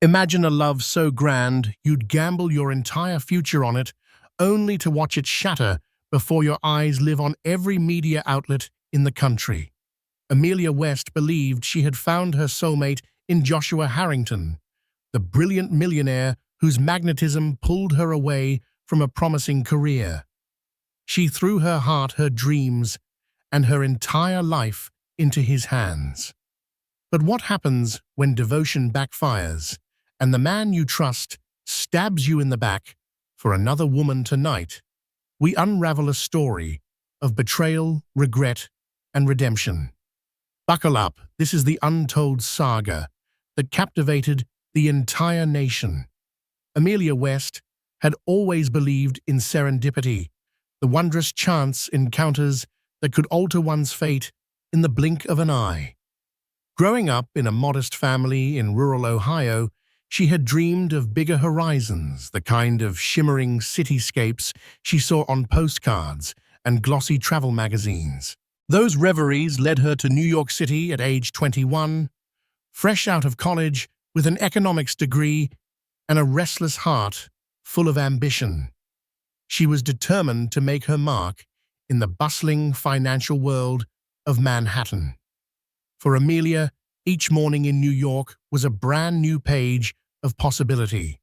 Imagine a love so grand you'd gamble your entire future on it, only to watch it shatter before your eyes live on every media outlet in the country. Amelia West believed she had found her soulmate in Joshua Harrington, the brilliant millionaire whose magnetism pulled her away from a promising career. She threw her heart, her dreams, and her entire life into his hands. But what happens when devotion backfires and the man you trust stabs you in the back for another woman tonight? We unravel a story of betrayal, regret, and redemption. Buckle up, this is the untold saga that captivated the entire nation. Amelia West had always believed in serendipity, the wondrous chance encounters that could alter one's fate in the blink of an eye. Growing up in a modest family in rural Ohio, she had dreamed of bigger horizons, the kind of shimmering cityscapes she saw on postcards and glossy travel magazines. Those reveries led her to New York City at age 21, fresh out of college with an economics degree and a restless heart full of ambition. She was determined to make her mark in the bustling financial world of Manhattan. For Amelia, each morning in New York was a brand new page of possibility.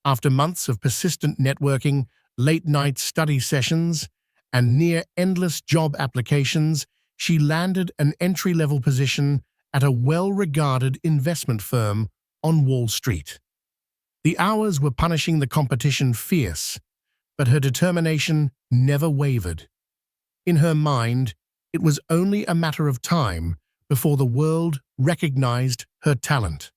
After months of persistent networking, late-night study sessions, and near-endless job applications, she landed an entry-level position at a well-regarded investment firm on Wall Street. The hours were punishing the competition fierce, but her determination never wavered. In her mind, it was only a matter of time before the world recognized her talent.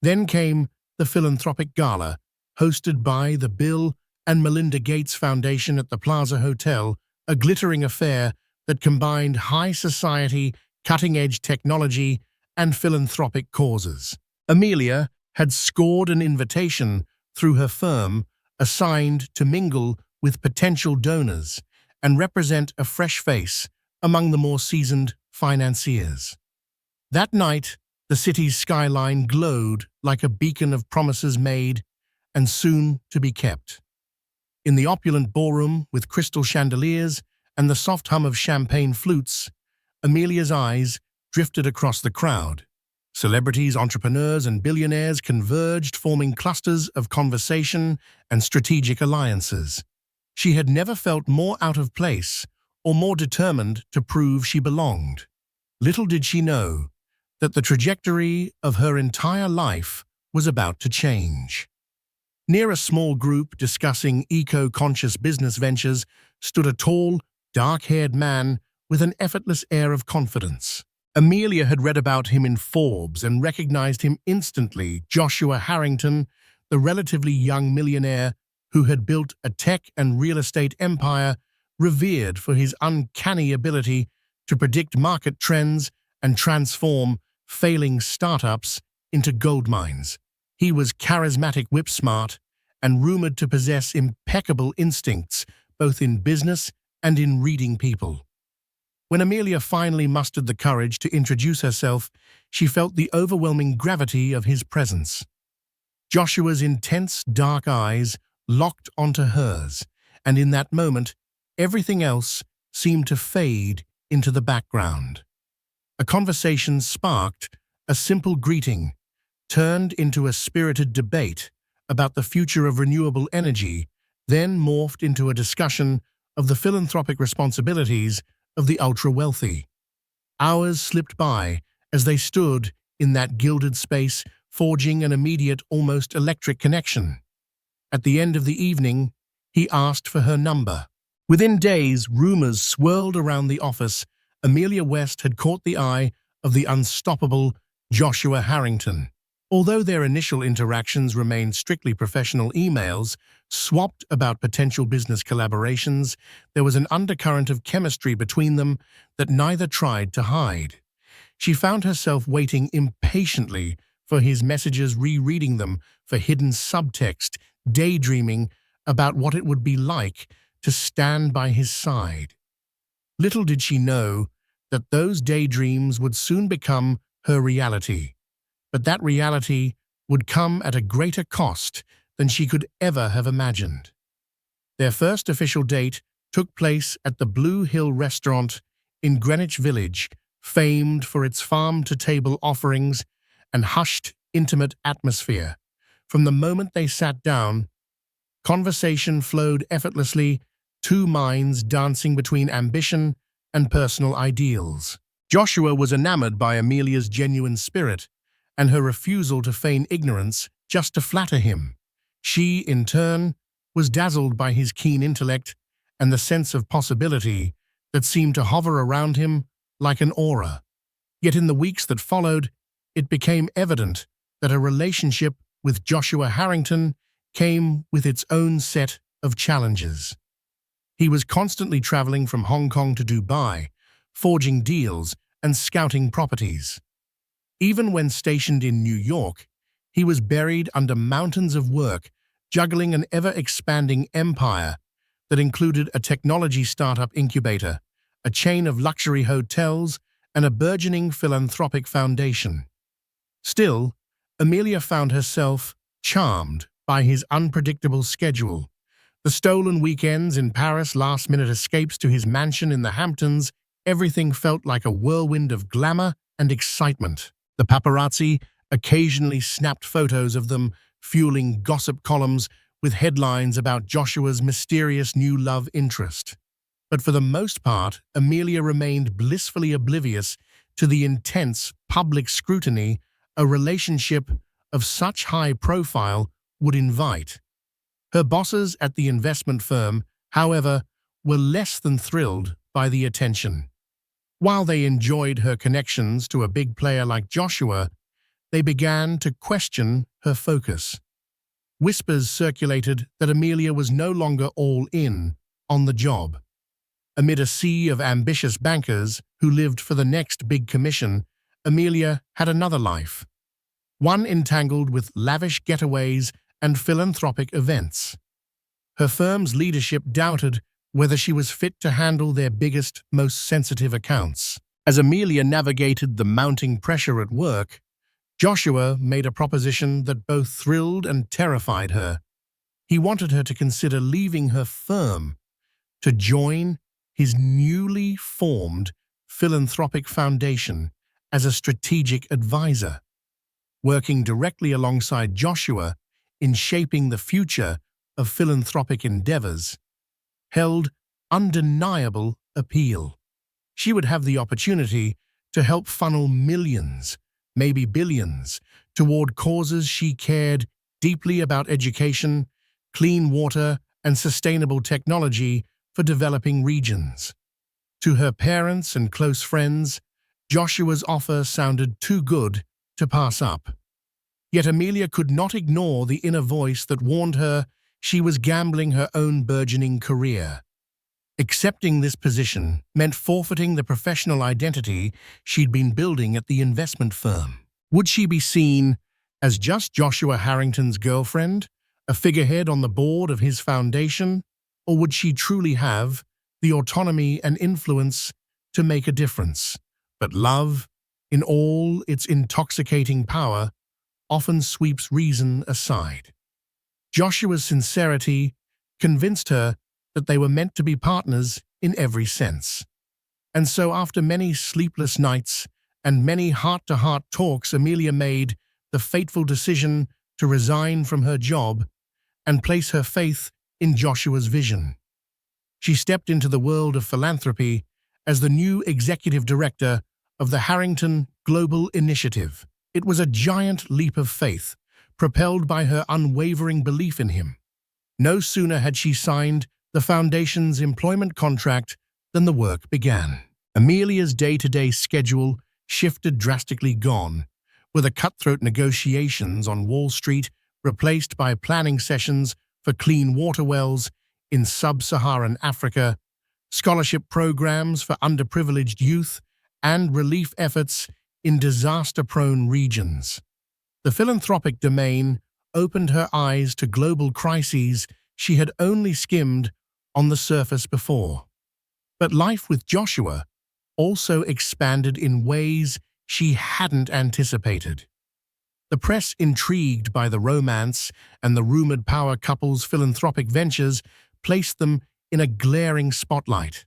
Then came the philanthropic gala, hosted by the Bill and Melinda Gates Foundation at the Plaza Hotel, a glittering affair that combined high society, cutting-edge technology, and philanthropic causes. Amelia had scored an invitation through her firm, assigned to mingle with potential donors and represent a fresh face among the more seasoned financiers. That night, the city's skyline glowed like a beacon of promises made and soon to be kept. In the opulent ballroom with crystal chandeliers and the soft hum of champagne flutes, Amelia's eyes drifted across the crowd. Celebrities, entrepreneurs, and billionaires converged, forming clusters of conversation and strategic alliances. She had never felt more out of place or more determined to prove she belonged. Little did she know that the trajectory of her entire life was about to change. Near a small group discussing eco-conscious business ventures stood a tall, dark-haired man with an effortless air of confidence. Amelia had read about him in Forbes and recognized him instantly, Joshua Harrington, the relatively young millionaire who had built a tech and real estate empire, revered for his uncanny ability to predict market trends and transform failing startups into gold mines. He was charismatic, whip-smart, and rumored to possess impeccable instincts, both in business and in reading people. When Amelia finally mustered the courage to introduce herself, she felt the overwhelming gravity of his presence. Joshua's intense, dark eyes locked onto hers, and in that moment, everything else seemed to fade into the background. A conversation sparked, a simple greeting turned into a spirited debate about the future of renewable energy, then morphed into a discussion of the philanthropic responsibilities of the ultra-wealthy. Hours slipped by as they stood in that gilded space, forging an immediate, almost electric connection. At the end of the evening, he asked for her number. Within days, rumors swirled around the office. Amelia West had caught the eye of the unstoppable Joshua Harrington. Although their initial interactions remained strictly professional emails, swapped about potential business collaborations, there was an undercurrent of chemistry between them that neither tried to hide. She found herself waiting impatiently for his messages, rereading them for hidden subtext, daydreaming about what it would be like to stand by his side. Little did she know that those daydreams would soon become her reality. But that reality would come at a greater cost than she could ever have imagined. Their first official date took place at the Blue Hill restaurant in Greenwich Village, famed for its farm-to-table offerings and hushed, intimate atmosphere. From the moment they sat down, conversation flowed effortlessly, two minds dancing between ambition and personal ideals. Joshua was enamored by Amelia's genuine spirit and her refusal to feign ignorance just to flatter him. She, in turn, was dazzled by his keen intellect and the sense of possibility that seemed to hover around him like an aura. Yet in the weeks that followed, it became evident that a relationship with Joshua Harrington came with its own set of challenges. He was constantly traveling from Hong Kong to Dubai, forging deals and scouting properties. Even when stationed in New York, he was buried under mountains of work, juggling an ever-expanding empire that included a technology startup incubator, a chain of luxury hotels, and a burgeoning philanthropic foundation. Still, Amelia found herself charmed by his unpredictable schedule. The stolen weekends in Paris, last-minute escapes to his mansion in the Hamptons, everything felt like a whirlwind of glamour and excitement. The paparazzi occasionally snapped photos of them, fueling gossip columns with headlines about Joshua's mysterious new love interest. But for the most part, Amelia remained blissfully oblivious to the intense public scrutiny a relationship of such high profile would invite. Her bosses at the investment firm, however, were less than thrilled by the attention. While they enjoyed her connections to a big player like Joshua, they began to question her focus. Whispers circulated that Amelia was no longer all in on the job. Amid a sea of ambitious bankers who lived for the next big commission, Amelia had another life, one entangled with lavish getaways and philanthropic events. Her firm's leadership doubted whether she was fit to handle their biggest, most sensitive accounts. As Amelia navigated the mounting pressure at work, Joshua made a proposition that both thrilled and terrified her. He wanted her to consider leaving her firm to join his newly formed philanthropic foundation as a strategic advisor, working directly alongside Joshua in shaping the future of philanthropic endeavors, held undeniable appeal. She would have the opportunity to help funnel millions, maybe billions, toward causes she cared deeply about: education, clean water, and sustainable technology for developing regions. To her parents and close friends, Joshua's offer sounded too good to pass up. Yet Amelia could not ignore the inner voice that warned her she was gambling her own burgeoning career. Accepting this position meant forfeiting the professional identity she'd been building at the investment firm. Would she be seen as just Joshua Harrington's girlfriend, a figurehead on the board of his foundation, or would she truly have the autonomy and influence to make a difference? But love, in all its intoxicating power, often sweeps reason aside. Joshua's sincerity convinced her that they were meant to be partners in every sense. And so after many sleepless nights and many heart-to-heart talks, Amelia made the fateful decision to resign from her job and place her faith in Joshua's vision. She stepped into the world of philanthropy as the new executive director of the Harrington Global Initiative. It was a giant leap of faith, propelled by her unwavering belief in him. No sooner had she signed the foundation's employment contract than the work began. Amelia's day-to-day schedule shifted drastically gone, with the cutthroat negotiations on Wall Street replaced by planning sessions for clean water wells in sub-Saharan Africa, scholarship programs for underprivileged youth, and relief efforts in disaster-prone regions. The philanthropic domain opened her eyes to global crises she had only skimmed on the surface before. But life with Joshua also expanded in ways she hadn't anticipated. The press, intrigued by the romance and the rumored power couple's philanthropic ventures, placed them in a glaring spotlight.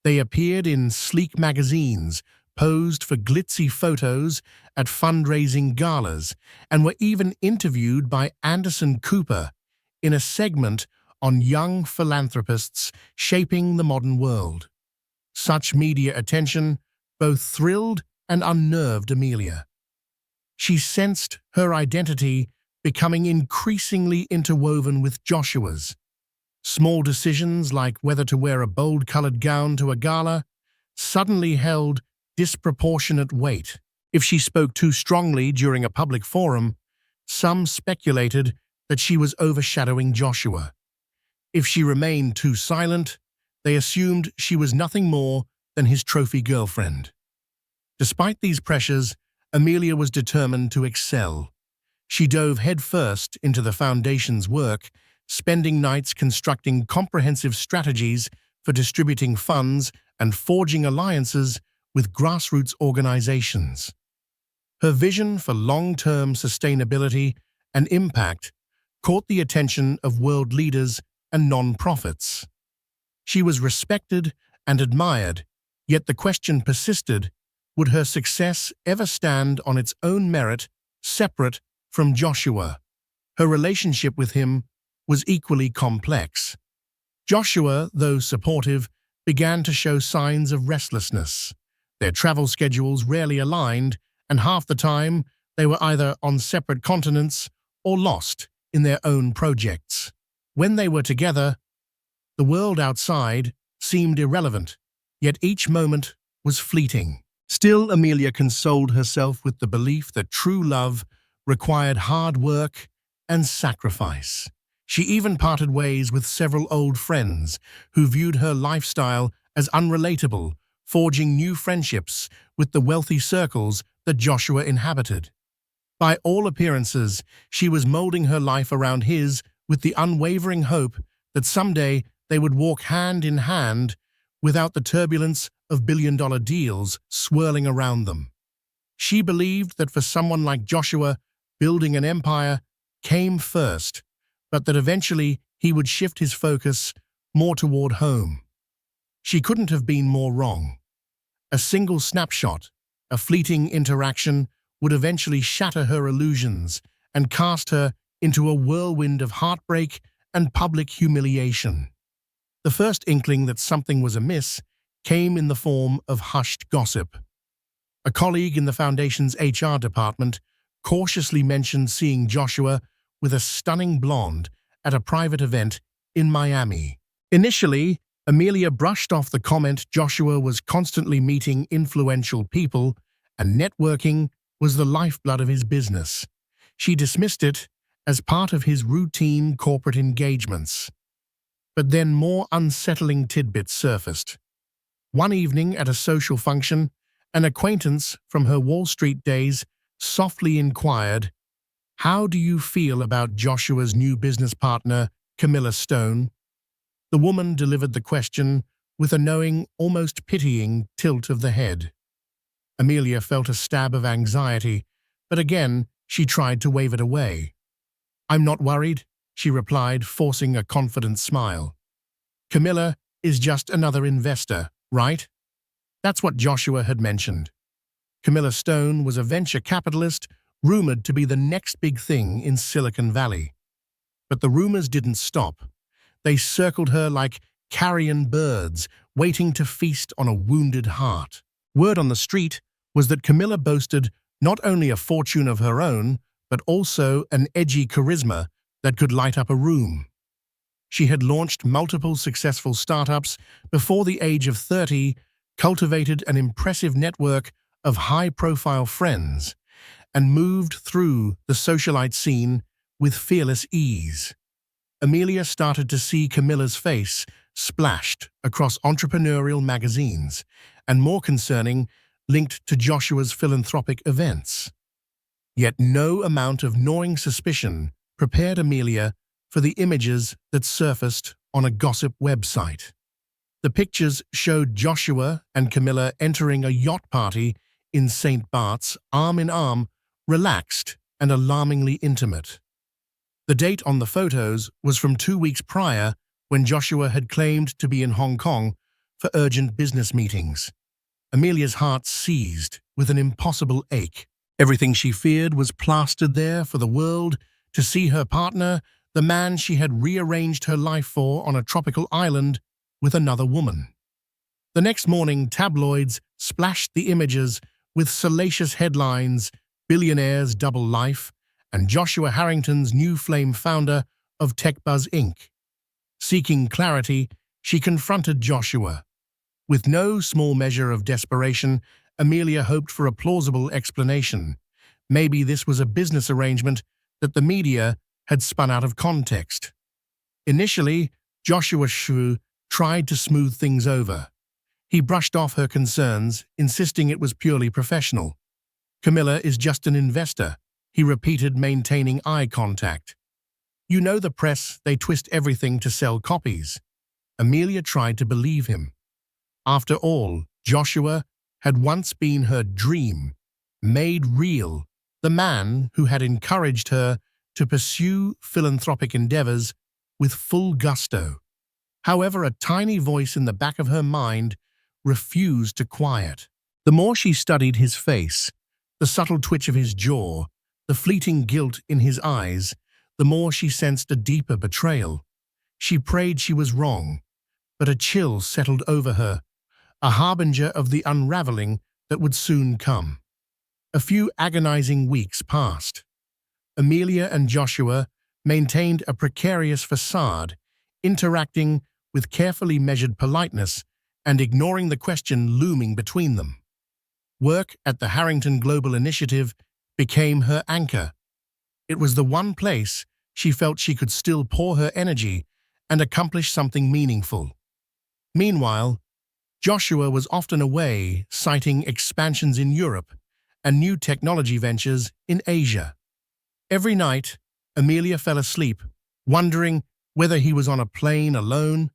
They appeared in sleek magazines, posed for glitzy photos at fundraising galas, and were even interviewed by Anderson Cooper in a segment on young philanthropists shaping the modern world. Such media attention both thrilled and unnerved Amelia. She sensed her identity becoming increasingly interwoven with Joshua's. Small decisions like whether to wear a bold-colored gown to a gala suddenly held disproportionate weight. If she spoke too strongly during a public forum, some speculated that she was overshadowing Joshua. If she remained too silent, they assumed she was nothing more than his trophy girlfriend. Despite these pressures, Amelia was determined to excel. She dove headfirst into the foundation's work, spending nights constructing comprehensive strategies for distributing funds and forging alliances with grassroots organizations. Her vision for long-term sustainability and impact caught the attention of world leaders and non-profits. She was respected and admired, yet the question persisted: would her success ever stand on its own merit, separate from Joshua? Her relationship with him was equally complex. Joshua, though supportive, began to show signs of restlessness. Their travel schedules rarely aligned, and half the time they were either on separate continents or lost in their own projects. When they were together, the world outside seemed irrelevant, yet each moment was fleeting. Still, Amelia consoled herself with the belief that true love required hard work and sacrifice. She even parted ways with several old friends who viewed her lifestyle as unrelatable, forging new friendships with the wealthy circles that Joshua inhabited. By all appearances, she was molding her life around his with the unwavering hope that someday they would walk hand in hand without the turbulence of billion-dollar deals swirling around them. She believed that for someone like Joshua, building an empire came first, but that eventually he would shift his focus more toward home. She couldn't have been more wrong. A single snapshot, a fleeting interaction, would eventually shatter her illusions and cast her into a whirlwind of heartbreak and public humiliation. The first inkling that something was amiss came in the form of hushed gossip. A colleague in the Foundation's HR department cautiously mentioned seeing Joshua with a stunning blonde at a private event in Miami. Initially, Amelia brushed off the comment. Joshua was constantly meeting influential people, and networking was the lifeblood of his business. She dismissed it as part of his routine corporate engagements. But then more unsettling tidbits surfaced. One evening at a social function, an acquaintance from her Wall Street days softly inquired, "How do you feel about Joshua's new business partner, Camilla Stone?" The woman delivered the question with a knowing, almost pitying tilt of the head. Amelia felt a stab of anxiety, but again she tried to wave it away. "I'm not worried," she replied, forcing a confident smile. "Camilla is just another investor, right?" That's what Joshua had mentioned. Camilla Stone was a venture capitalist rumored to be the next big thing in Silicon Valley. But the rumors didn't stop. They circled her like carrion birds, waiting to feast on a wounded heart. Word on the street was that Camilla boasted not only a fortune of her own, but also an edgy charisma that could light up a room. She had launched multiple successful startups before the age of 30, cultivated an impressive network of high-profile friends, and moved through the socialite scene with fearless ease. Amelia started to see Camilla's face splashed across entrepreneurial magazines, and more concerning, linked to Joshua's philanthropic events. Yet no amount of gnawing suspicion prepared Amelia for the images that surfaced on a gossip website. The pictures showed Joshua and Camilla entering a yacht party in St. Bart's, arm in arm, relaxed and alarmingly intimate. The date on the photos was from 2 weeks prior, when Joshua had claimed to be in Hong Kong for urgent business meetings. Amelia's heart seized with an impossible ache. Everything she feared was plastered there for the world to see: her partner, the man she had rearranged her life for, on a tropical island with another woman. The next morning, tabloids splashed the images with salacious headlines: "Billionaire's double life" and "Joshua Harrington's new flame founder of TechBuzz Inc." Seeking clarity, she confronted Joshua. With no small measure of desperation, Amelia hoped for a plausible explanation. Maybe this was a business arrangement that the media had spun out of context. Initially, Joshua Shu tried to smooth things over. He brushed off her concerns, insisting it was purely professional. "Camilla is just an investor," he repeated, maintaining eye contact. "You know the press, they twist everything to sell copies." Amelia tried to believe him. After all, Joshua had once been her dream, made real, the man who had encouraged her to pursue philanthropic endeavors with full gusto. However, a tiny voice in the back of her mind refused to quiet. The more she studied his face, the subtle twitch of his jaw, the fleeting guilt in his eyes, the more she sensed a deeper betrayal. She prayed she was wrong, but a chill settled over her, a harbinger of the unraveling that would soon come. A few agonizing weeks passed. Amelia and Joshua maintained a precarious facade, interacting with carefully measured politeness and ignoring the question looming between them. Work at the Harrington Global Initiative became her anchor. It was the one place she felt she could still pour her energy and accomplish something meaningful. Meanwhile, Joshua was often away, citing expansions in Europe and new technology ventures in Asia. Every night, Amelia fell asleep, wondering whether he was on a plane alone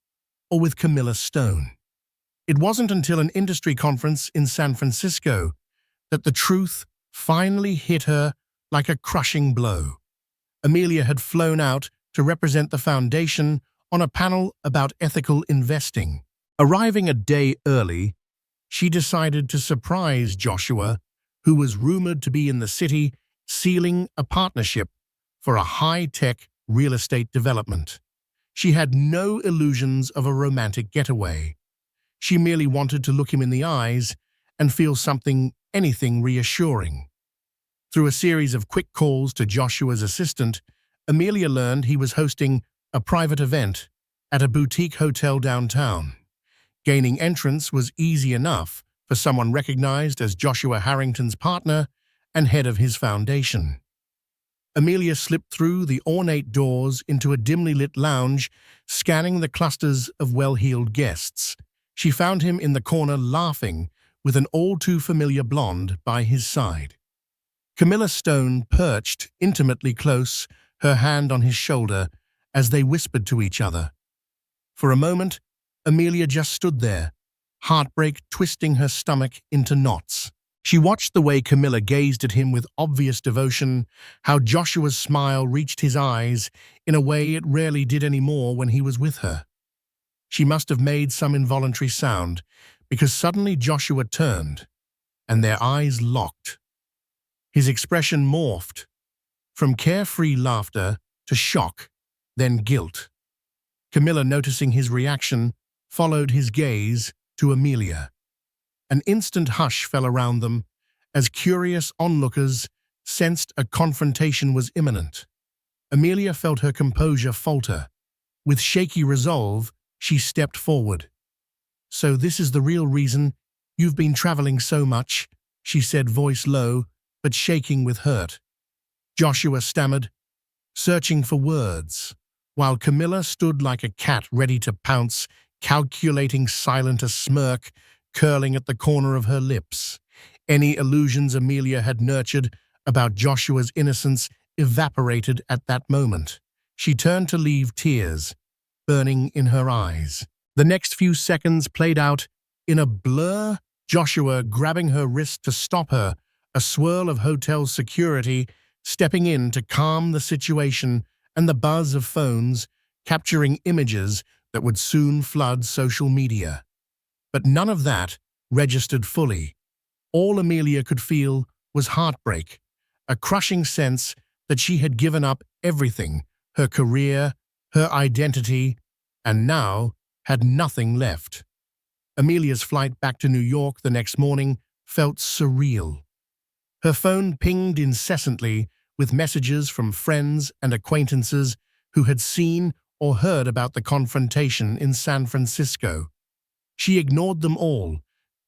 or with Camilla Stone. It wasn't until an industry conference in San Francisco that the truth finally hit her like a crushing blow. Amelia had flown out to represent the foundation on a panel about ethical investing. Arriving a day early, she decided to surprise Joshua, who was rumored to be in the city sealing a partnership for a high-tech real estate development. She had no illusions of a romantic getaway. She merely wanted to look him in the eyes and feel anything reassuring. Through a series of quick calls to Joshua's assistant, Amelia learned he was hosting a private event at a boutique hotel downtown. Gaining entrance was easy enough for someone recognized as Joshua Harrington's partner and head of his foundation. Amelia slipped through the ornate doors into a dimly lit lounge, scanning the clusters of well-heeled guests. She found him in the corner laughing, with an all-too-familiar blonde by his side. Camilla Stone perched intimately close, her hand on his shoulder, as they whispered to each other. For a moment, Amelia just stood there, heartbreak twisting her stomach into knots. She watched the way Camilla gazed at him with obvious devotion, how Joshua's smile reached his eyes in a way it rarely did anymore when he was with her. She must have made some involuntary sound, because suddenly Joshua turned, and their eyes locked. His expression morphed, from carefree laughter to shock, then guilt. Camilla, noticing his reaction, followed his gaze to Amelia. An instant hush fell around them, as curious onlookers sensed a confrontation was imminent. Amelia felt her composure falter. With shaky resolve, she stepped forward. "So this is the real reason you've been traveling so much," she said, voice low, but shaking with hurt. Joshua stammered, searching for words, while Camilla stood like a cat ready to pounce, calculating, silent, a smirk curling at the corner of her lips. Any illusions Amelia had nurtured about Joshua's innocence evaporated at that moment. She turned to leave, tears burning in her eyes. The next few seconds played out in a blur, Joshua grabbing her wrist to stop her, a swirl of hotel security stepping in to calm the situation and the buzz of phones capturing images that would soon flood social media. But none of that registered fully. All Amelia could feel was heartbreak, a crushing sense that she had given up everything, her career, her identity, and now had nothing left. Amelia's flight back to New York the next morning felt surreal. Her phone pinged incessantly with messages from friends and acquaintances who had seen or heard about the confrontation in San Francisco. She ignored them all,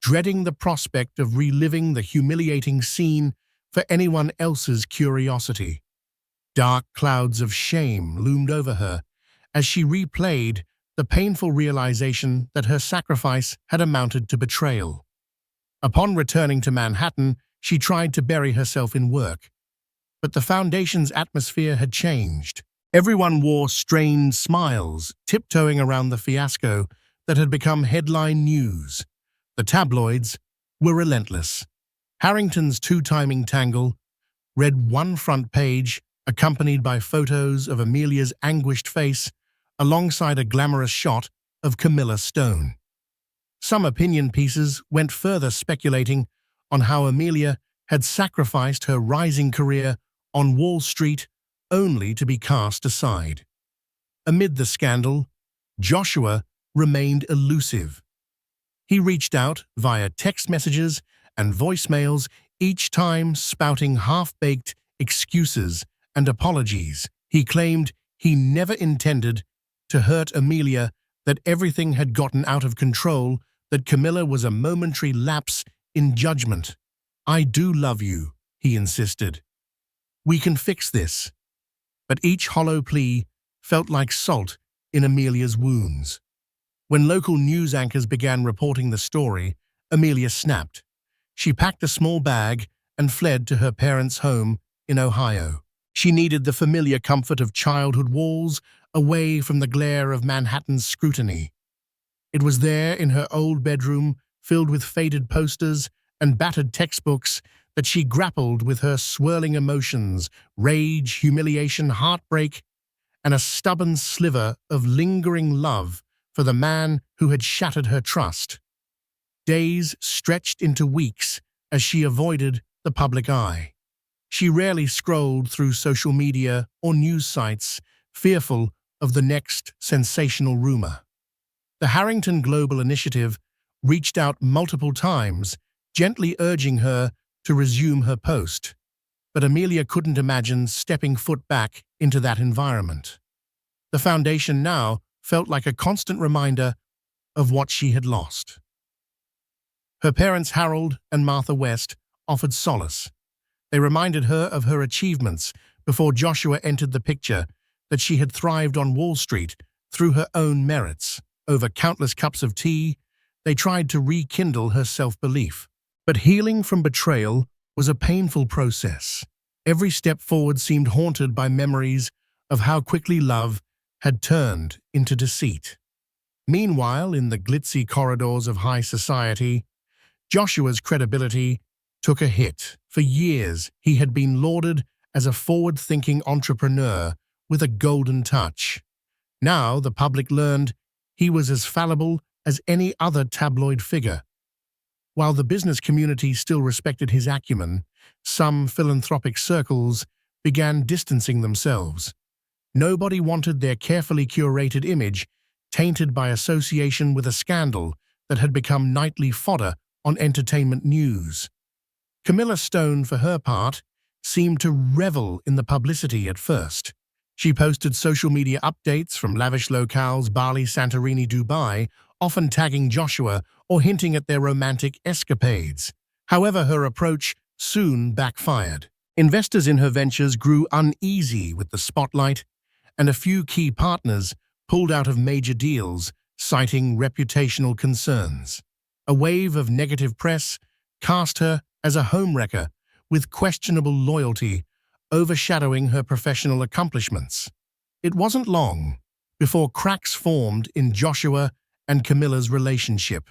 dreading the prospect of reliving the humiliating scene for anyone else's curiosity. Dark clouds of shame loomed over her as she replayed the painful realization that her sacrifice had amounted to betrayal. Upon returning to Manhattan, she tried to bury herself in work. But the foundation's atmosphere had changed. Everyone wore strained smiles, tiptoeing around the fiasco that had become headline news. The tabloids were relentless. Harrington's two-timing tangle read one front page, accompanied by photos of Amelia's anguished face, alongside a glamorous shot of Camilla Stone. Some opinion pieces went further, speculating on how Amelia had sacrificed her rising career on Wall Street only to be cast aside. Amid the scandal, Joshua remained elusive. He reached out via text messages and voicemails, each time spouting half-baked excuses and apologies. He claimed he never intended to hurt Amelia, that everything had gotten out of control, that Camilla was a momentary lapse in judgment. "I do love you," he insisted. "We can fix this." But each hollow plea felt like salt in Amelia's wounds. When local news anchors began reporting the story, Amelia snapped. She packed a small bag and fled to her parents' home in Ohio. She needed the familiar comfort of childhood walls, away from the glare of Manhattan's scrutiny. It was there in her old bedroom, filled with faded posters and battered textbooks, that she grappled with her swirling emotions: rage, humiliation, heartbreak, and a stubborn sliver of lingering love for the man who had shattered her trust. Days stretched into weeks as she avoided the public eye. She rarely scrolled through social media or news sites, fearful of the next sensational rumor. The Harrington Global Initiative reached out multiple times, gently urging her to resume her post. But Amelia couldn't imagine stepping foot back into that environment. The foundation now felt like a constant reminder of what she had lost. Her parents, Harold and Martha West, offered solace. They reminded her of her achievements before Joshua entered the picture, that she had thrived on Wall Street through her own merits. Over countless cups of tea, they tried to rekindle her self-belief. But healing from betrayal was a painful process. Every step forward seemed haunted by memories of how quickly love had turned into deceit. Meanwhile, in the glitzy corridors of high society, Joshua's credibility took a hit. For years, he had been lauded as a forward-thinking entrepreneur with a golden touch. Now the public learned he was as fallible as any other tabloid figure. While the business community still respected his acumen, some philanthropic circles began distancing themselves. Nobody wanted their carefully curated image tainted by association with a scandal that had become nightly fodder on entertainment news. Camilla Stone, for her part, seemed to revel in the publicity at first. She posted social media updates from lavish locales, Bali, Santorini, Dubai, often tagging Joshua or hinting at their romantic escapades. However, her approach soon backfired. Investors in her ventures grew uneasy with the spotlight, and a few key partners pulled out of major deals, citing reputational concerns. A wave of negative press cast her as a homewrecker with questionable loyalty, overshadowing her professional accomplishments. It wasn't long before cracks formed in Joshua and Camilla's relationship.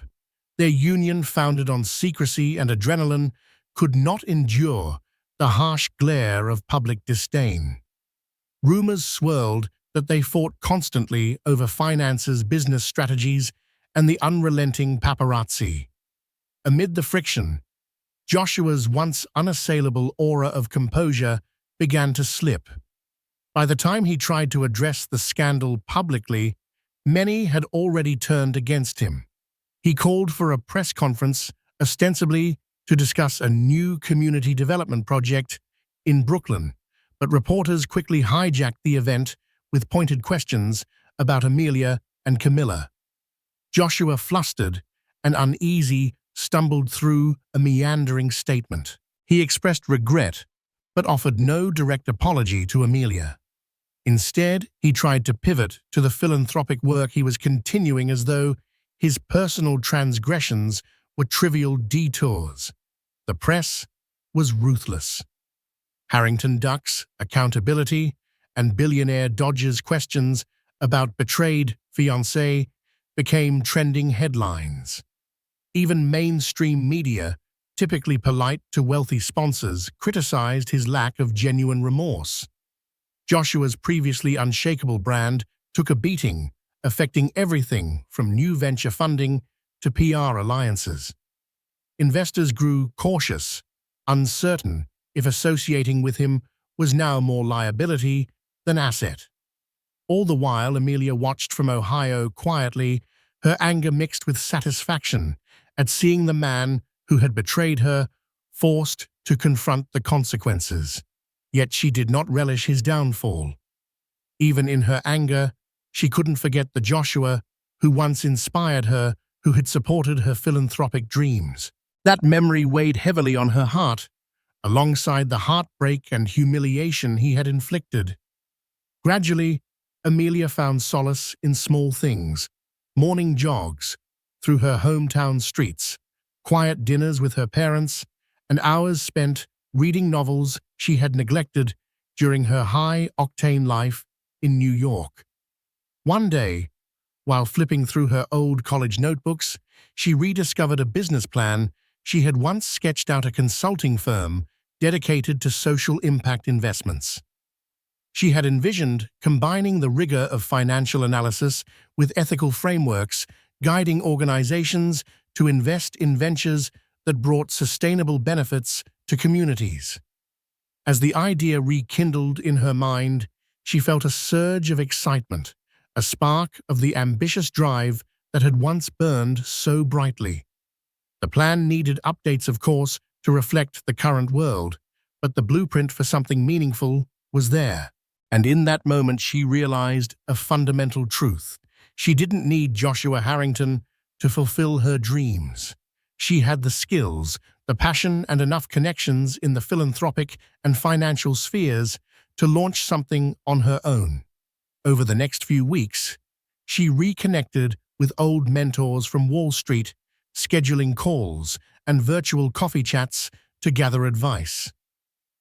Their union, founded on secrecy and adrenaline, could not endure the harsh glare of public disdain. Rumors swirled that they fought constantly over finances, business strategies, and the unrelenting paparazzi. Amid the friction, Joshua's once unassailable aura of composure began to slip. By the time he tried to address the scandal publicly, many had already turned against him. He called for a press conference, ostensibly to discuss a new community development project in Brooklyn, but reporters quickly hijacked the event with pointed questions about Amelia and Camilla. Joshua, flustered and uneasy, stumbled through a meandering statement. He expressed regret, but offered no direct apology to Amelia. Instead, he tried to pivot to the philanthropic work he was continuing as though his personal transgressions were trivial detours. The press was ruthless. Harrington ducks accountability, and billionaire dodges questions about betrayed fiancé became trending headlines. Even mainstream media, typically polite to wealthy sponsors, criticized his lack of genuine remorse. Joshua's previously unshakable brand took a beating, affecting everything from new venture funding to PR alliances. Investors grew cautious, uncertain if associating with him was now more liability than asset. All the while, Amelia watched from Ohio quietly, her anger mixed with satisfaction at seeing the man who had betrayed her forced to confront the consequences. Yet she did not relish his downfall. Even in her anger, she couldn't forget the Joshua who once inspired her, who had supported her philanthropic dreams. That memory weighed heavily on her heart, alongside the heartbreak and humiliation he had inflicted. Gradually, Amelia found solace in small things: morning jogs through her hometown streets, quiet dinners with her parents, and hours spent reading novels she had neglected during her high-octane life in New York. One day, while flipping through her old college notebooks, she rediscovered a business plan she had once sketched out: a consulting firm dedicated to social impact investments. She had envisioned combining the rigor of financial analysis with ethical frameworks, guiding organizations to invest in ventures that brought sustainable benefits to communities. As the idea rekindled in her mind, she felt a surge of excitement, a spark of the ambitious drive that had once burned so brightly. The plan needed updates, of course, to reflect the current world, but the blueprint for something meaningful was there. And in that moment, she realized a fundamental truth. She didn't need Joshua Harrington to fulfill her dreams. She had the skills, the passion, and enough connections in the philanthropic and financial spheres to launch something on her own. Over the next few weeks, she reconnected with old mentors from Wall Street, scheduling calls and virtual coffee chats to gather advice.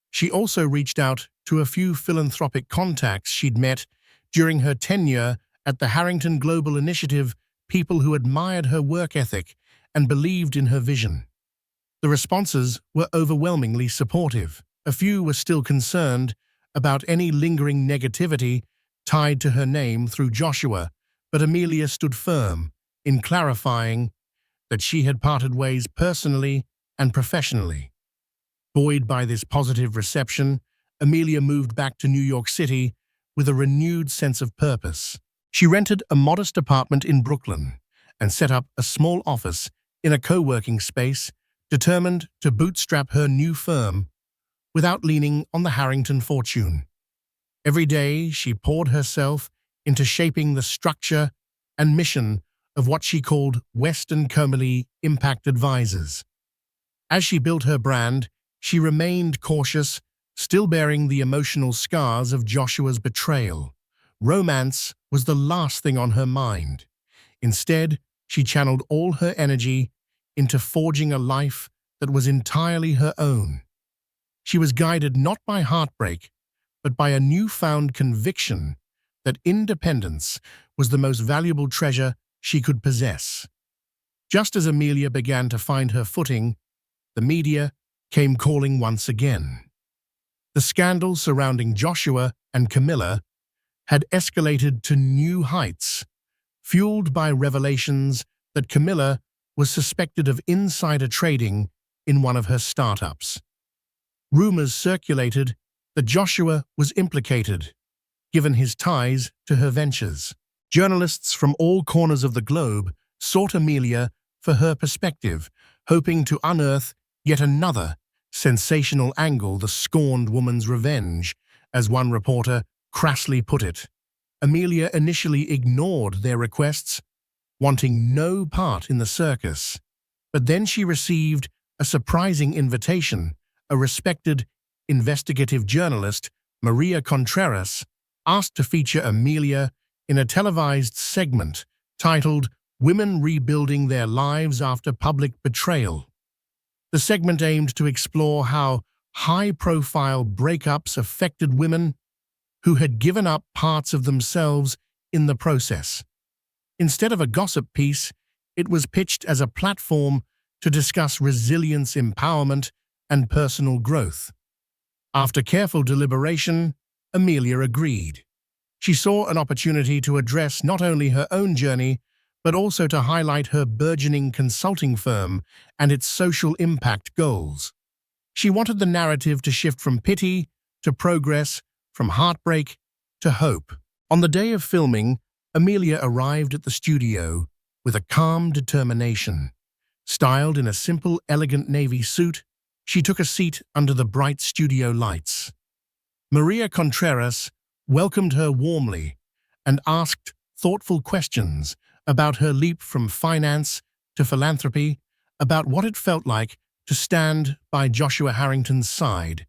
She also reached out to a few philanthropic contacts she'd met during her tenure at the Harrington Global Initiative, people who admired her work ethic and believed in her vision. The responses were overwhelmingly supportive. A few were still concerned about any lingering negativity tied to her name through Joshua, but Amelia stood firm in clarifying that she had parted ways personally and professionally. Buoyed by this positive reception, Amelia moved back to New York City with a renewed sense of purpose. She rented a modest apartment in Brooklyn and set up a small office in a co-working space, determined to bootstrap her new firm without leaning on the Harrington fortune. Every day, she poured herself into shaping the structure and mission of what she called Western Comely Impact Advisors. As she built her brand, she remained cautious, still bearing the emotional scars of Joshua's betrayal. Romance was the last thing on her mind. Instead, she channeled all her energy into forging a life that was entirely her own. She was guided not by heartbreak, but by a newfound conviction that independence was the most valuable treasure she could possess. Just as Amelia began to find her footing, the media came calling once again. The scandal surrounding Joshua and Camilla had escalated to new heights, fueled by revelations that Camilla was suspected of insider trading in one of her startups. Rumors circulated that Joshua was implicated, given his ties to her ventures. Journalists from all corners of the globe sought Amelia for her perspective, hoping to unearth yet another sensational angle, the scorned woman's revenge, as one reporter crassly put it. Amelia initially ignored their requests, wanting no part in the circus. But then she received a surprising invitation. A respected investigative journalist, Maria Contreras, asked to feature Amelia in a televised segment titled "Women Rebuilding Their Lives After Public Betrayal." The segment aimed to explore how high-profile breakups affected women who had given up parts of themselves in the process. Instead of a gossip piece, it was pitched as a platform to discuss resilience, empowerment, and personal growth. After careful deliberation, Amelia agreed. She saw an opportunity to address not only her own journey, but also to highlight her burgeoning consulting firm and its social impact goals. She wanted the narrative to shift from pity to progress, from heartbreak to hope. On the day of filming, Amelia arrived at the studio with a calm determination. Styled in a simple, elegant navy suit, she took a seat under the bright studio lights. Maria Contreras welcomed her warmly and asked thoughtful questions about her leap from finance to philanthropy, about what it felt like to stand by Joshua Harrington's side,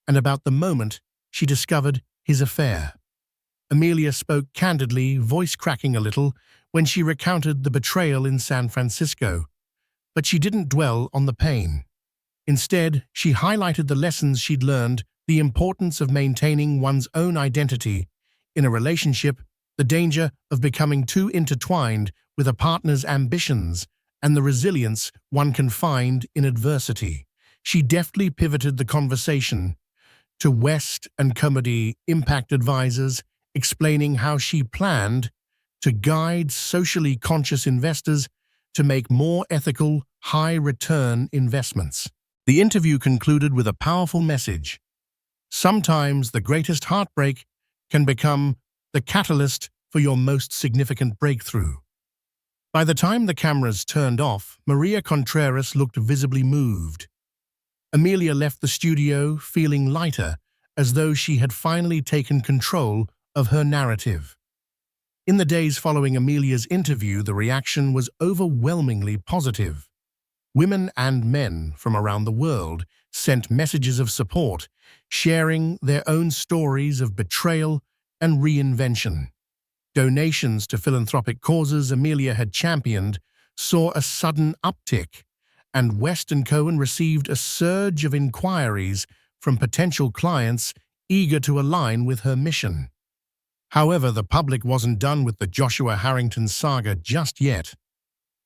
and about the moment she discovered his affair. Amelia spoke candidly, voice cracking a little, when she recounted the betrayal in San Francisco. But she didn't dwell on the pain. Instead, she highlighted the lessons she'd learned, the importance of maintaining one's own identity in a relationship, the danger of becoming too intertwined with a partner's ambitions, and the resilience one can find in adversity. She deftly pivoted the conversation to West and Comedy impact advisors, explaining how she planned to guide socially conscious investors to make more ethical, high-return investments. The interview concluded with a powerful message. Sometimes the greatest heartbreak can become the catalyst for your most significant breakthrough. By the time the cameras turned off, Maria Contreras looked visibly moved. Amelia left the studio feeling lighter, as though she had finally taken control of her narrative. In the days following Amelia's interview, the reaction was overwhelmingly positive. Women and men from around the world sent messages of support, sharing their own stories of betrayal and reinvention. Donations to philanthropic causes Amelia had championed saw a sudden uptick, and West & Cohen received a surge of inquiries from potential clients eager to align with her mission. However, the public wasn't done with the Joshua Harrington saga just yet.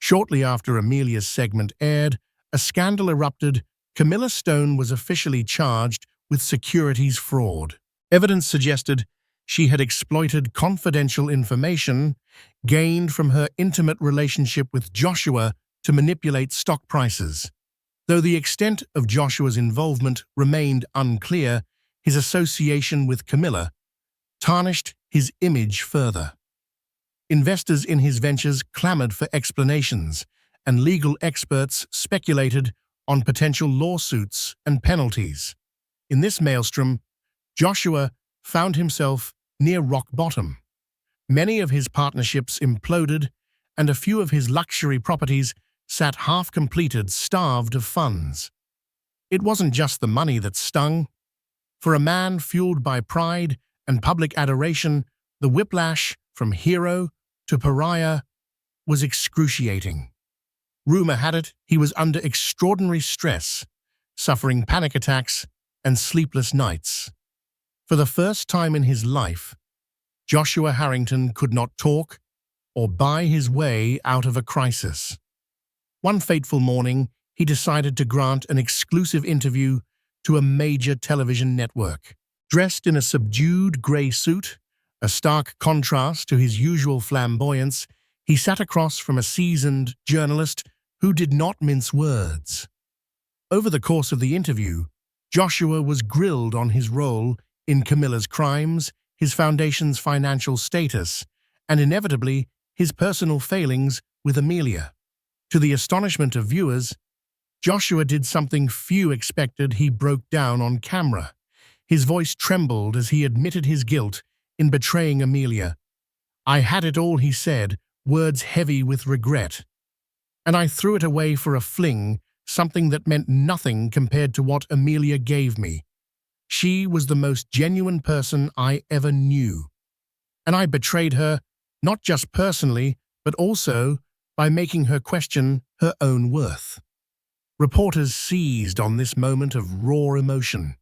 Shortly after Amelia's segment aired, a scandal erupted. Camilla Stone was officially charged with securities fraud. Evidence suggested she had exploited confidential information gained from her intimate relationship with Joshua to manipulate stock prices. Though the extent of Joshua's involvement remained unclear, his association with Camilla tarnished his image further. Investors in his ventures clamored for explanations, and legal experts speculated on potential lawsuits and penalties. In this maelstrom, Joshua found himself near rock bottom. Many of his partnerships imploded, and a few of his luxury properties sat half-completed, starved of funds. It wasn't just the money that stung. For a man fueled by pride and public adoration, the whiplash from hero to pariah was excruciating. Rumor had it he was under extraordinary stress, suffering panic attacks and sleepless nights. For the first time in his life, Joshua Harrington could not talk or buy his way out of a crisis. One fateful morning, he decided to grant an exclusive interview to a major television network. Dressed in a subdued grey suit, a stark contrast to his usual flamboyance, he sat across from a seasoned journalist who did not mince words. Over the course of the interview, Joshua was grilled on his role in Camilla's crimes, his foundation's financial status, and inevitably his personal failings with Amelia. To the astonishment of viewers, Joshua did something few expected. He broke down on camera. His voice trembled as he admitted his guilt in betraying Amelia. "I had it all," he said, words heavy with regret. "And I threw it away for a fling, something that meant nothing compared to what Amelia gave me. She was the most genuine person I ever knew. And I betrayed her, not just personally, but also by making her question her own worth." Reporters seized on this moment of raw emotion.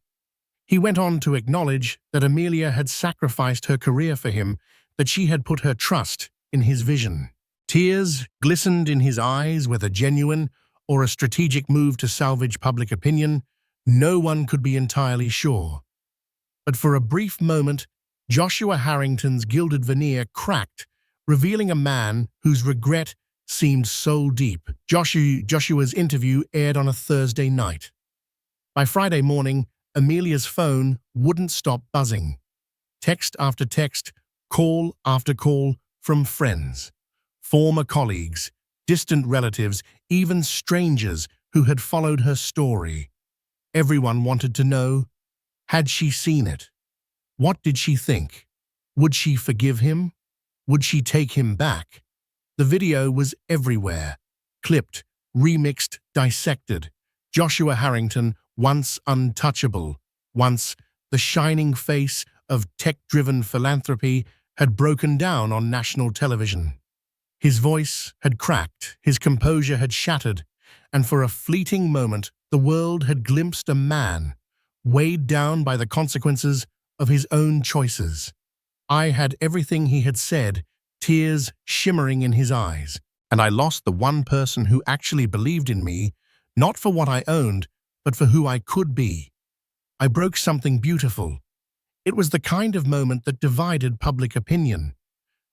He went on to acknowledge that Amelia had sacrificed her career for him, that she had put her trust in his vision. Tears glistened in his eyes, whether genuine or a strategic move to salvage public opinion. No one could be entirely sure. But for a brief moment, Joshua Harrington's gilded veneer cracked, revealing a man whose regret seemed soul deep. Joshua's interview aired on a Thursday night. By Friday morning, Amelia's phone wouldn't stop buzzing. Text after text, call after call from friends, former colleagues, distant relatives, even strangers who had followed her story. Everyone wanted to know, had she seen it? What did she think? Would she forgive him? Would she take him back? The video was everywhere, clipped, remixed, dissected. Joshua Harrington, once untouchable, once the shining face of tech-driven philanthropy, had broken down on national television. His voice had cracked, his composure had shattered, and for a fleeting moment the world had glimpsed a man weighed down by the consequences of his own choices. I had everything he had said, tears shimmering in his eyes, and I lost the one person who actually believed in me, not for what I owned, but for who I could be. I broke something beautiful. It was the kind of moment that divided public opinion.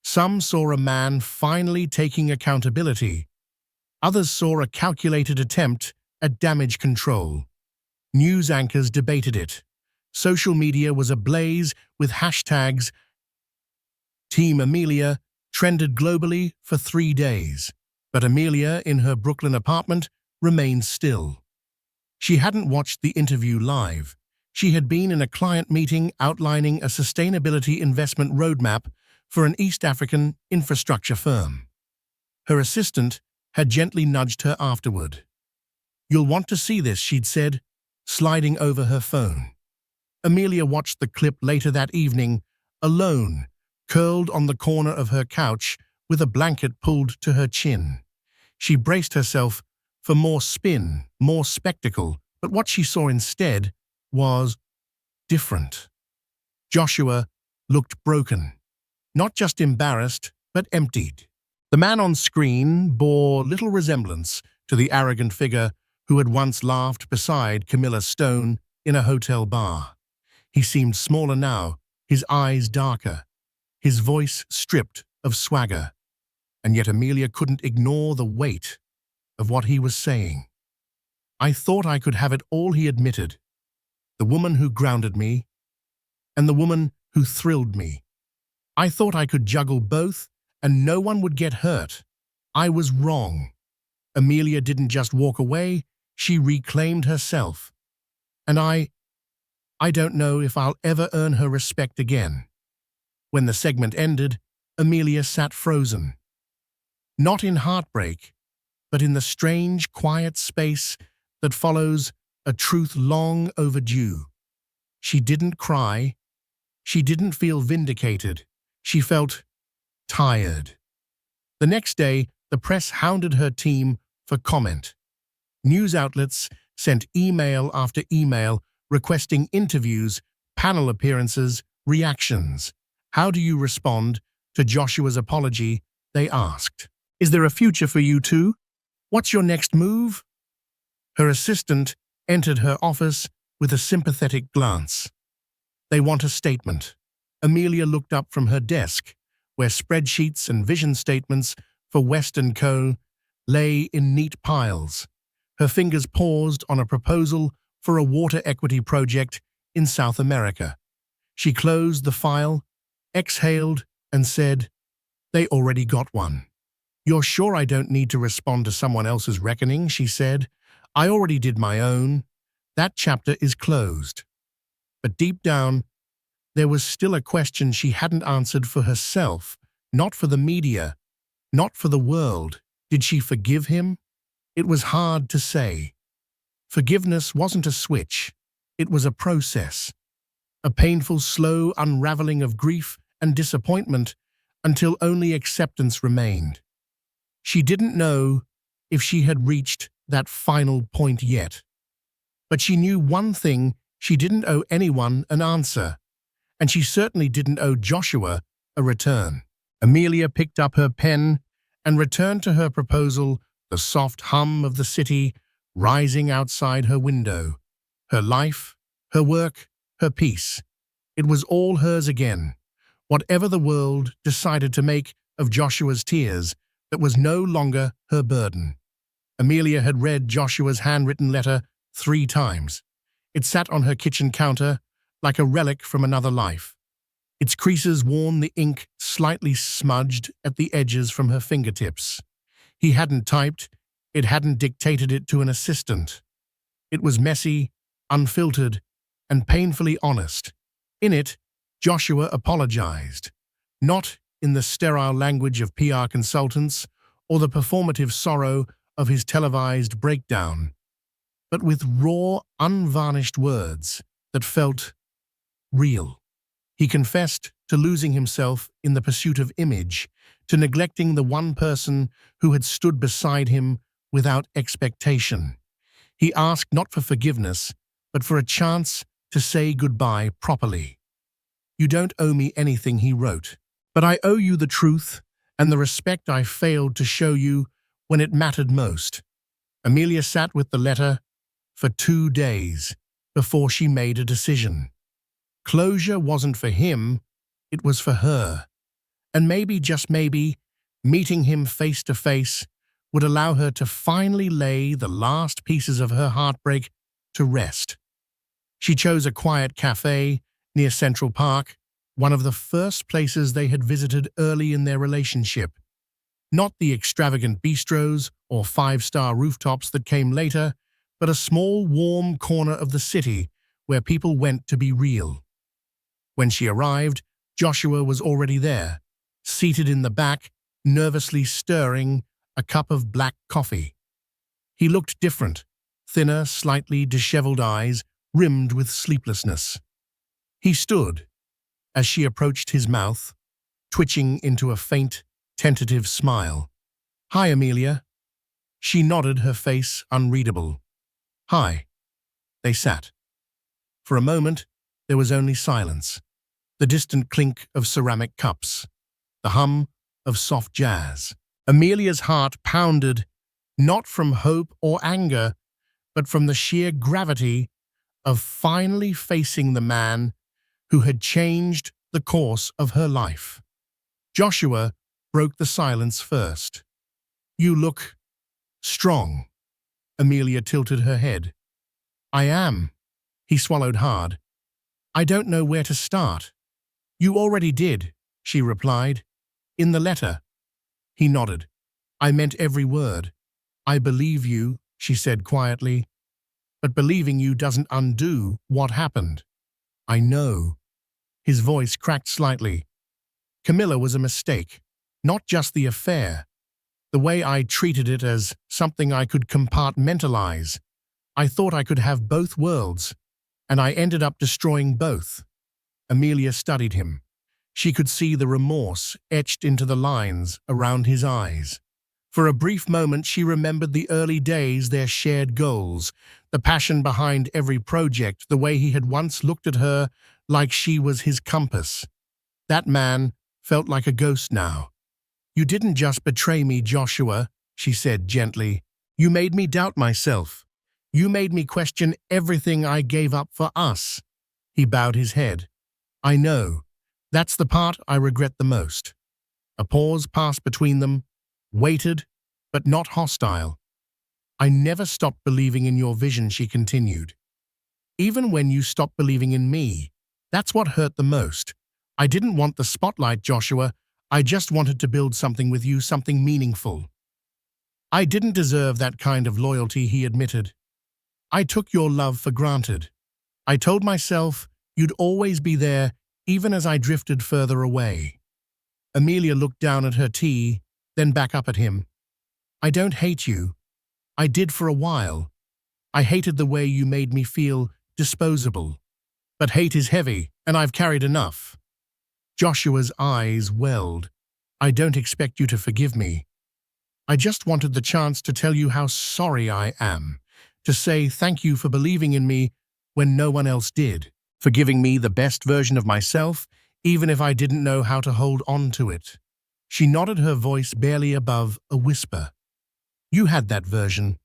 Some saw a man finally taking accountability. Others saw a calculated attempt at damage control. News anchors debated it. Social media was ablaze with hashtags. Team Amelia trended globally for 3 days, but Amelia, in her Brooklyn apartment, remained still. She hadn't watched the interview live. She had been in a client meeting outlining a sustainability investment roadmap for an East African infrastructure firm. Her assistant had gently nudged her afterward. "You'll want to see this," she'd said, sliding over her phone. Amelia watched the clip later that evening, alone, curled on the corner of her couch with a blanket pulled to her chin. She braced herself for more spin, more spectacle, but what she saw instead was different. Joshua looked broken, not just embarrassed, but emptied. The man on screen bore little resemblance to the arrogant figure who had once laughed beside Camilla Stone in a hotel bar. He seemed smaller now, his eyes darker, his voice stripped of swagger, and yet Amelia couldn't ignore the weight of what he was saying. "I thought I could have it all," he admitted. "The woman who grounded me, and the woman who thrilled me. I thought I could juggle both, and no one would get hurt. I was wrong." Amelia didn't just walk away, she reclaimed herself. "And I don't know if I'll ever earn her respect again." When the segment ended, Amelia sat frozen. Not in heartbreak, but in the strange, quiet space that follows a truth long overdue. She didn't cry. She didn't feel vindicated. She felt tired. The next day, the press hounded her team for comment. News outlets sent email after email requesting interviews, panel appearances, reactions. "How do you respond to Joshua's apology?" they asked. "Is there a future for you two? What's your next move?" Her assistant entered her office with a sympathetic glance. They want a statement. Amelia looked up from her desk, where spreadsheets and vision statements for West & Co. lay in neat piles. Her fingers paused on a proposal for a water equity project in South America. She closed the file, exhaled, and said, "They already got one." "You're sure I don't need to respond to someone else's reckoning?" she said. "I already did my own. That chapter is closed." But deep down, there was still a question she hadn't answered for herself, not for the media, not for the world. Did she forgive him? It was hard to say. Forgiveness wasn't a switch. It was a process. A painful, slow unraveling of grief and disappointment until only acceptance remained. She didn't know if she had reached that final point yet. But she knew one thing: she didn't owe anyone an answer, and she certainly didn't owe Joshua a return. Amelia picked up her pen and returned to her proposal, the soft hum of the city rising outside her window. Her life, her work, her peace. It was all hers again. Whatever the world decided to make of Joshua's tears, that was no longer her burden. Amelia had read Joshua's handwritten letter 3 times. It sat on her kitchen counter like a relic from another life. Its creases worn, the ink slightly smudged at the edges from her fingertips. He hadn't typed, it hadn't dictated it to an assistant. It was messy, unfiltered, and painfully honest. In it, Joshua apologized, not in the sterile language of PR consultants or the performative sorrow of his televised breakdown, but with raw, unvarnished words that felt real. He confessed to losing himself in the pursuit of image, to neglecting the one person who had stood beside him without expectation. He asked not for forgiveness, but for a chance to say goodbye properly. "You don't owe me anything," he wrote, "but I owe you the truth and the respect I failed to show you when it mattered most." Amelia sat with the letter for 2 days before she made a decision. Closure wasn't for him, it was for her. And maybe, just maybe, meeting him face to face would allow her to finally lay the last pieces of her heartbreak to rest. She chose a quiet cafe near Central Park, one of the first places they had visited early in their relationship. Not the extravagant bistros or 5-star rooftops that came later, but a small, warm corner of the city where people went to be real. When she arrived, Joshua was already there, seated in the back, nervously stirring a cup of black coffee. He looked different, thinner, slightly disheveled eyes rimmed with sleeplessness. He stood, as she approached his mouth, twitching into a faint, tentative smile. "Hi, Amelia." She nodded, her face unreadable. "Hi." They sat. For a moment, there was only silence. The distant clink of ceramic cups. The hum of soft jazz. Amelia's heart pounded, not from hope or anger, but from the sheer gravity of finally facing the man who had changed the course of her life. Joshua broke the silence first. "You look strong." Amelia tilted her head. "I am." He swallowed hard. "I don't know where to start." "You already did," she replied. "In the letter." He nodded. "I meant every word." "I believe you," she said quietly. "But believing you doesn't undo what happened." "I know." His voice cracked slightly. "Camilla was a mistake. Not just the affair. The way I treated it as something I could compartmentalize. I thought I could have both worlds, and I ended up destroying both." Amelia studied him. She could see the remorse etched into the lines around his eyes. For a brief moment, she remembered the early days, their shared goals, the passion behind every project, the way he had once looked at her like she was his compass. That man felt like a ghost now. "You didn't just betray me, Joshua," she said gently. "You made me doubt myself. You made me question everything I gave up for us." He bowed his head. I know. That's the part I regret the most. A pause passed between them, waited, but not hostile. I never stopped believing in your vision, she continued. Even when you stopped believing in me, that's what hurt the most. I didn't want the spotlight, Joshua. I just wanted to build something with you, something meaningful. I didn't deserve that kind of loyalty, he admitted. I took your love for granted. I told myself you'd always be there, even as I drifted further away. Amelia looked down at her tea, then back up at him. I don't hate you. I did for a while. I hated the way you made me feel disposable. But hate is heavy, and I've carried enough. Joshua's eyes welled. I don't expect you to forgive me. I just wanted the chance to tell you how sorry I am, to say thank you for believing in me when no one else did, for giving me the best version of myself, even if I didn't know how to hold on to it. She nodded, her voice barely above a whisper. You had that version.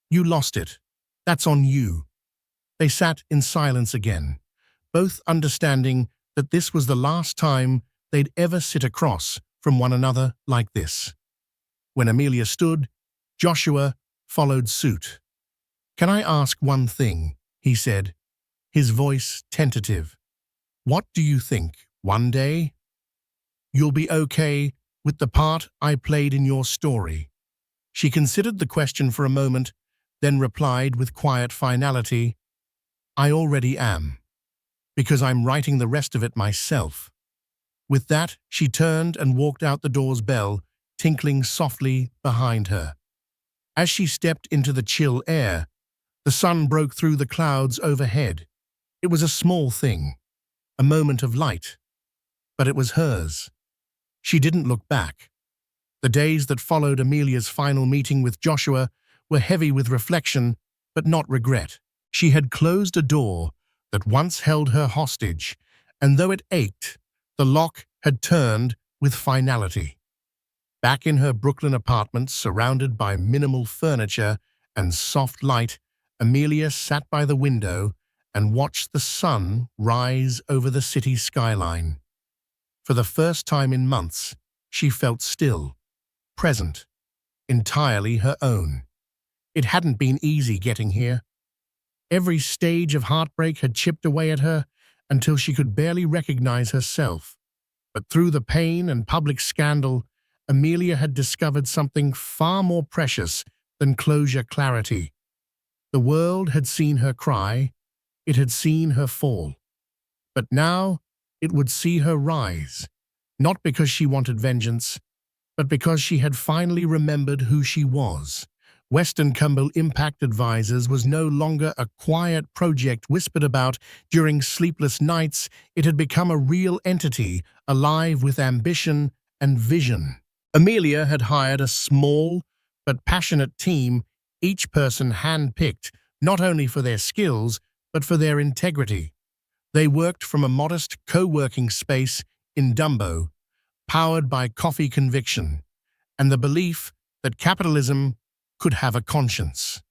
You lost it. That's on you. They sat in silence again, both understanding that this was the last time they'd ever sit across from one another like this. When Amelia stood, Joshua followed suit. Can I ask one thing? He said, his voice tentative. What do you think, one day? You'll be okay with the part I played in your story. She considered the question for a moment, then replied with quiet finality, I already am, because I'm writing the rest of it myself. With that, she turned and walked out, the door's bell tinkling softly behind her. As she stepped into the chill air, the sun broke through the clouds overhead. It was a small thing, a moment of light, but it was hers. She didn't look back. The days that followed Amelia's final meeting with Joshua were heavy with reflection, but not regret. She had closed a door that once held her hostage, and though it ached, the lock had turned with finality. Back in her Brooklyn apartment, surrounded by minimal furniture and soft light, Amelia sat by the window and watched the sun rise over the city skyline. For the first time in months, she felt still, present, entirely her own. It hadn't been easy getting here. Every stage of heartbreak had chipped away at her until she could barely recognize herself. But through the pain and public scandal, Amelia had discovered something far more precious than closure, clarity. The world had seen her cry, it had seen her fall. But now it would see her rise, not because she wanted vengeance, but because she had finally remembered who she was. Western Cumble Impact Advisors was no longer a quiet project whispered about during sleepless nights. It had become a real entity, alive with ambition and vision. Amelia had hired a small but passionate team, each person hand-picked, not only for their skills, but for their integrity. They worked from a modest co-working space in Dumbo, powered by coffee conviction, and the belief that capitalism could have a conscience.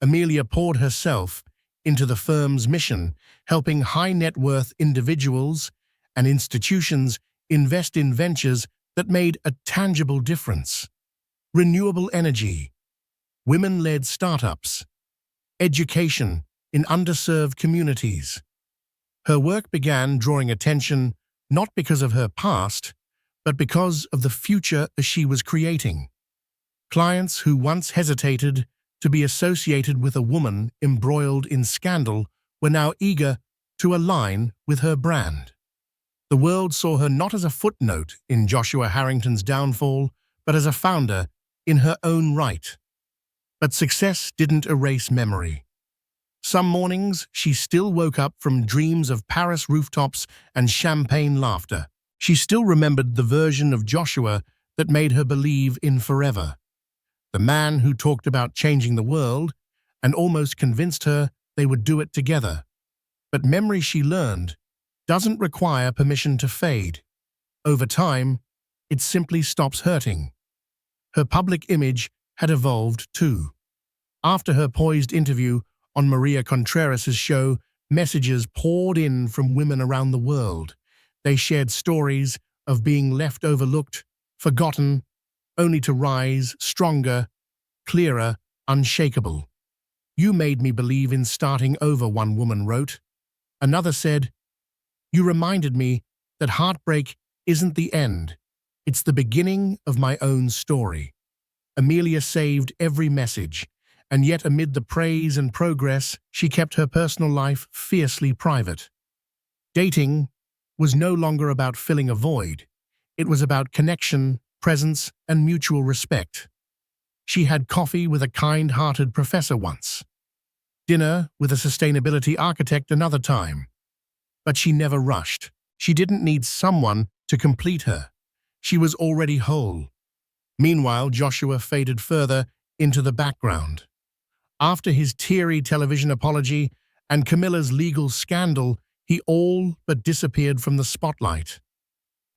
Amelia poured herself into the firm's mission, helping high-net-worth individuals and institutions invest in ventures that made a tangible difference. Renewable energy, women-led startups, education in underserved communities. Her work began drawing attention not because of her past, but because of the future she was creating. Clients who once hesitated to be associated with a woman embroiled in scandal were now eager to align with her brand. The world saw her not as a footnote in Joshua Harrington's downfall, but as a founder in her own right. But success didn't erase memory. Some mornings, she still woke up from dreams of Paris rooftops and champagne laughter. She still remembered the version of Joshua that made her believe in forever. The man who talked about changing the world and almost convinced her they would do it together. But memory, she learned, doesn't require permission to fade. Over time, it simply stops hurting. Her public image had evolved too. After her poised interview on Maria Contreras' show, messages poured in from women around the world. They shared stories of being left overlooked, forgotten, only to rise stronger, clearer, unshakable. "You made me believe in starting over," one woman wrote. Another said, "You reminded me that heartbreak isn't the end. It's the beginning of my own story." Amelia saved every message, and yet amid the praise and progress, she kept her personal life fiercely private. Dating was no longer about filling a void. It was about connection, presence, and mutual respect. She had coffee with a kind-hearted professor once, dinner with a sustainability architect another time. But she never rushed. She didn't need someone to complete her. She was already whole. Meanwhile, Joshua faded further into the background. After his teary television apology and Camilla's legal scandal, he all but disappeared from the spotlight.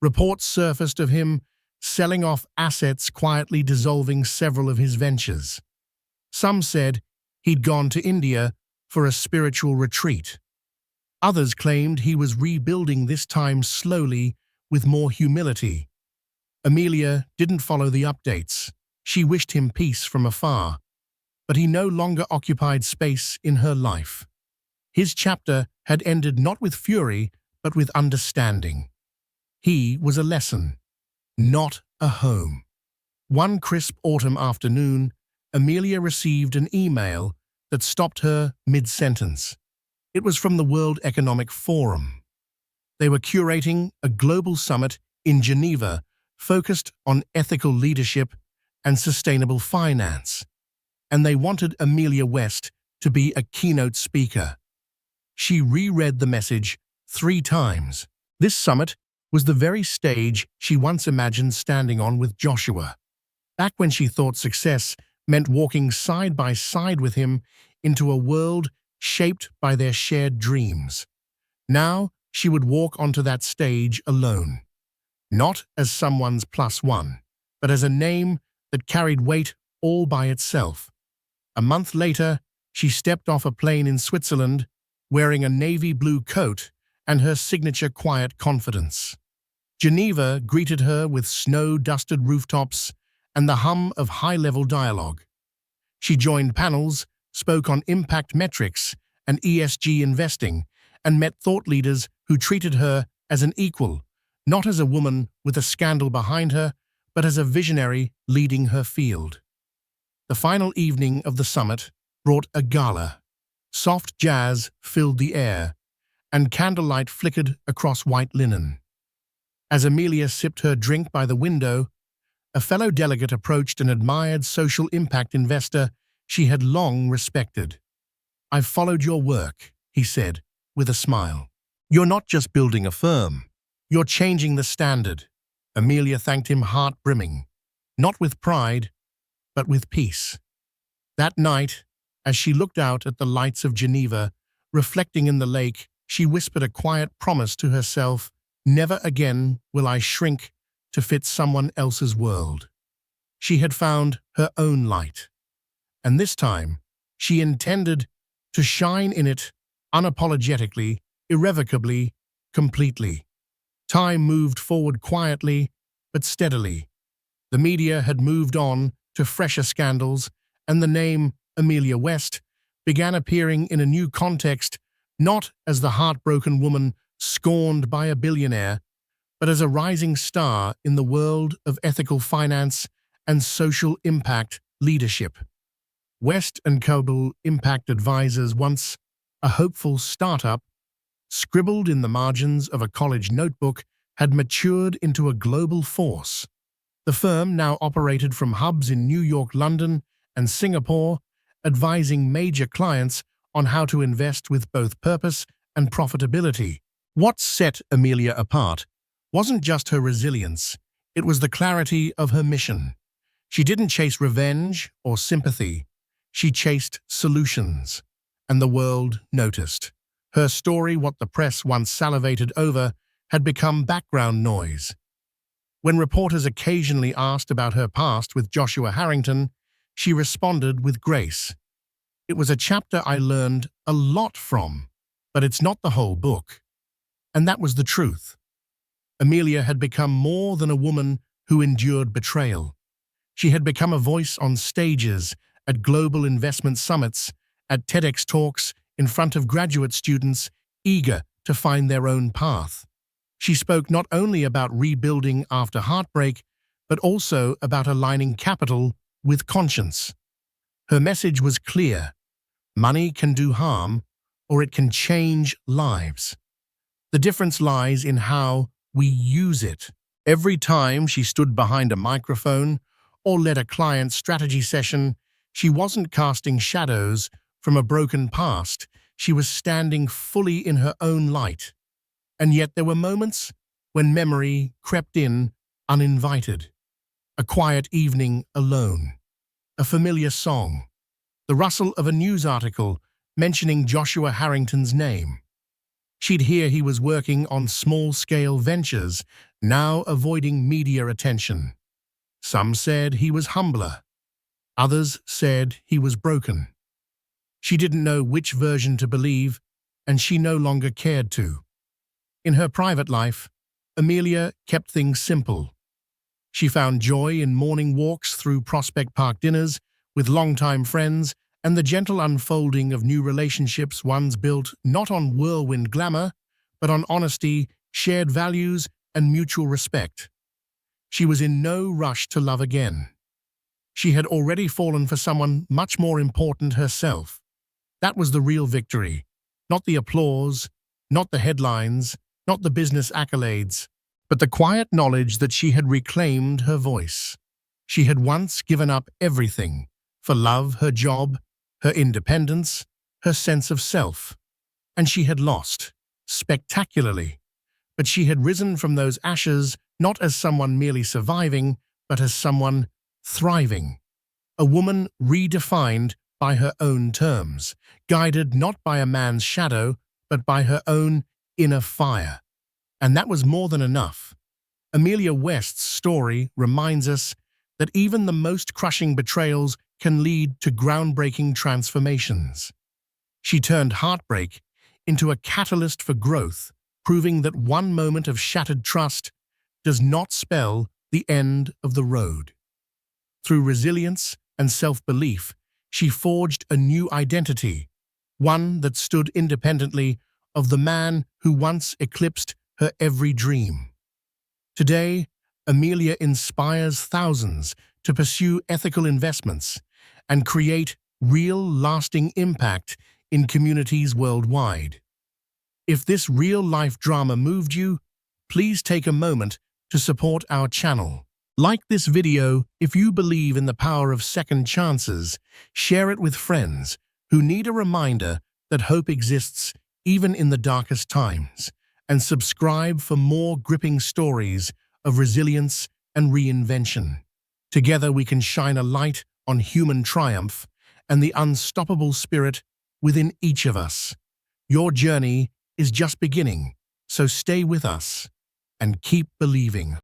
Reports surfaced of him selling off assets, quietly dissolving several of his ventures. Some said he'd gone to India for a spiritual retreat. Others claimed he was rebuilding, this time slowly, with more humility. Amelia didn't follow the updates. She wished him peace from afar, but he no longer occupied space in her life. His chapter had ended not with fury, but with understanding. He was a lesson, not a home. One crisp autumn afternoon, Amelia received an email that stopped her mid-sentence. It was from the World Economic Forum. They were curating a global summit in Geneva focused on ethical leadership and sustainable finance, and they wanted Amelia West to be a keynote speaker. She reread the message 3 times. This summit was the very stage she once imagined standing on with Joshua, back when she thought success meant walking side by side with him into a world shaped by their shared dreams. Now she would walk onto that stage alone, not as someone's +1, but as a name that carried weight all by itself. A month later, she stepped off a plane in Switzerland, wearing a navy blue coat and her signature quiet confidence. Geneva greeted her with snow-dusted rooftops and the hum of high-level dialogue. She joined panels, spoke on impact metrics and ESG investing, and met thought leaders who treated her as an equal, not as a woman with a scandal behind her, but as a visionary leading her field. The final evening of the summit brought a gala. Soft jazz filled the air, and candlelight flickered across white linen. As Amelia sipped her drink by the window, a fellow delegate approached an admired social impact investor she had long respected. "I've followed your work," he said, with a smile. "You're not just building a firm. You're changing the standard." Amelia thanked him heart-brimming, not with pride, but with peace. That night, as she looked out at the lights of Geneva, reflecting in the lake, she whispered a quiet promise to herself: "Never again will I shrink to fit someone else's world." She had found her own light, and this time she intended to shine in it unapologetically, irrevocably, completely. Time moved forward quietly but steadily. The media had moved on to fresher scandals, and the name Amelia West began appearing in a new context, not as the heartbroken woman scorned by a billionaire, but as a rising star in the world of ethical finance and social impact leadership. West & Co. Impact Advisors, once a hopeful startup, scribbled in the margins of a college notebook, had matured into a global force. The firm now operated from hubs in New York, London, and Singapore, advising major clients on how to invest with both purpose and profitability. What set Amelia apart wasn't just her resilience, it was the clarity of her mission. She didn't chase revenge or sympathy, she chased solutions, and the world noticed. Her story, what the press once salivated over, had become background noise. When reporters occasionally asked about her past with Joshua Harrington, she responded with grace. "It was a chapter I learned a lot from, But it's not the whole book. And that was the truth. Amelia had become more than a woman who endured betrayal. She had become a voice on stages, at global investment summits, at TEDx talks, in front of graduate students eager to find their own path. She spoke not only about rebuilding after heartbreak, but also about aligning capital with conscience. Her message was clear. Money can do harm, or it can change lives. The difference lies in how we use it. Every time she stood behind a microphone or led a client strategy session, she wasn't casting shadows from a broken past. She was standing fully in her own light. And yet there were moments when memory crept in uninvited. A quiet evening alone. A familiar song. The rustle of a news article mentioning Joshua Harrington's name. She'd hear he was working on small-scale ventures, now avoiding media attention. Some said he was humbler. Others said he was broken. She didn't know which version to believe, and she no longer cared to. In her private life, Amelia kept things simple. She found joy in morning walks through Prospect Park dinners with longtime friends and the gentle unfolding of new relationships ones built not on whirlwind glamour, but on honesty, shared values, and mutual respect. She was in no rush to love again. She had already fallen for someone much more important herself. That was the real victory, not the applause, not the headlines, not the business accolades, but the quiet knowledge that she had reclaimed her voice. She had once given up everything for love, her job, her independence, her sense of self. And she had lost, spectacularly. But she had risen from those ashes not as someone merely surviving, but as someone thriving. A woman redefined by her own terms, guided not by a man's shadow, but by her own inner fire. And that was more than enough. Amelia West's story reminds us that even the most crushing betrayals can lead to groundbreaking transformations. She turned heartbreak into a catalyst for growth, proving that one moment of shattered trust does not spell the end of the road. Through resilience and self-belief, she forged a new identity, one that stood independently of the man who once eclipsed her every dream. Today, Amelia inspires thousands to pursue ethical investments and create real, lasting impact in communities worldwide. If this real-life drama moved you, please take a moment to support our channel. Like this video if you believe in the power of second chances. Share it with friends who need a reminder that hope exists even in the darkest times. And subscribe for more gripping stories of resilience and reinvention. Together we can shine a light on human triumph and the unstoppable spirit within each of us. Your journey is just beginning, so stay with us and keep believing.